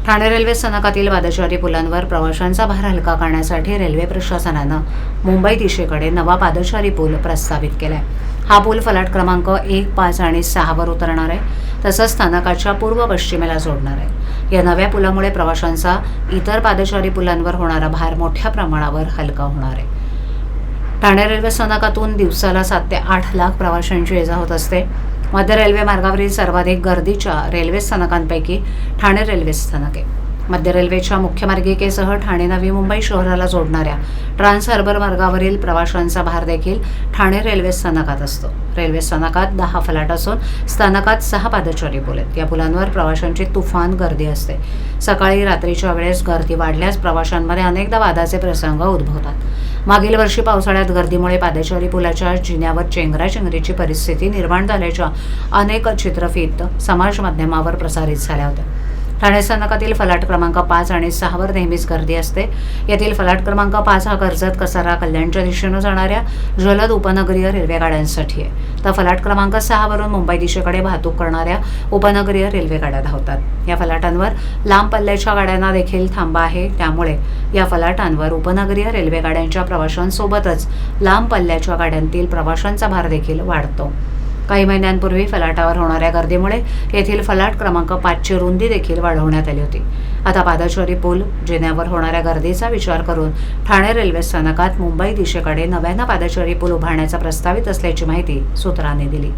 Thane railway स्थानकातील पादचारी पुलांवर प्रवाशांचा भार हलका करण्यासाठी रेल्वे प्रशासनानं मुंबई दिशेकडे नवा पादचारी पूल प्रस्तावित केलाय। हा पूल फलाट क्रमांक 1, 5 आणि 6 वर उतरणार आहे, तसंच स्थानकाच्या पूर्व पश्चिमेला जोडणार आहे। या नव्या पुलामुळे प्रवाशांचा इतर पादचारी पुलांवर होणारा भार मोठ्या प्रमाणावर हलका होणार आहे। ठाणे रेल्वे स्थानकातून दिवसाला 7 ते 8 लाख प्रवाशांची ये-जा होत असते। मध्य रेल्वे मार्गावरील सर्वाधिक गर्दीच्या रेल्वे स्थानकांपैकी ठाणे रेल्वे स्थानक आहे। मध्य रेल्वेच्या मुख्य मार्गिकेसह ठाणे नवी मुंबई शहराला जोडणाऱ्या ट्रान्स हार्बर मार्गावरील प्रवाशांचा भार देखील ठाणे रेल्वे स्थानकात असतो। रेल्वे स्थानकात 10 फलाट असून स्थानकात 6 पादचारी पूल आहेत। या पुलांवर प्रवाशांची तुफान गर्दी असते। सकाळी रात्रीच्या वेळेस गर्दी वाढल्यास प्रवाशांमध्ये अनेकदा वादाचे प्रसंग उद्भवतात। मागील वर्षी पावसाळ्यात गर्दीमुळे पादचारी पुलाच्या जिन्यावर चेंगराचेंगरीची परिस्थिती निर्माण झाल्याच्या अनेक चित्रफित समाज माध्यमावर प्रसारित झाल्या होत्या। ठाणे स्थानकातील फलाट क्रमांक 5 आणि 6 वर नेहमीच गर्दी असते। यातील फलाट क्रमांक 5 हा कर्जत, कसारा, कल्याणच्या दिशेने जाणाऱ्या जलद उपनगरीय रेल्वे गाड्यांसाठी आहे, तर फलाट क्रमांक 6 वरून मुंबई दिशेकडे वाहतूक करणाऱ्या उपनगरीय रेल्वे गाड्या धावतात। या फलाटांवर लांब पल्ल्याच्या गाड्यांना देखील थांबा आहे, त्यामुळे या फलाटांवर उपनगरीय रेल्वे गाड्यांच्या प्रवाशांसोबतच लांब पल्ल्याच्या गाड्यांतील प्रवाशांचा भार देखील वाढतो। काही महिन्यांपूर्वी फलाटावर होणाऱ्या गर्दीमुळे येथील फलाट क्रमांक 5 ची रुंदी देखील वाढवण्यात आली होती। आता पादचारी पूल जिन्यावर होणाऱ्या गर्दीचा विचार करून ठाणे रेल्वे स्थानकात मुंबई दिशेकडे नव्यानं पादचारी पूल उभारण्याचा प्रस्तावित असल्याची माहिती सूत्रांनी दिली।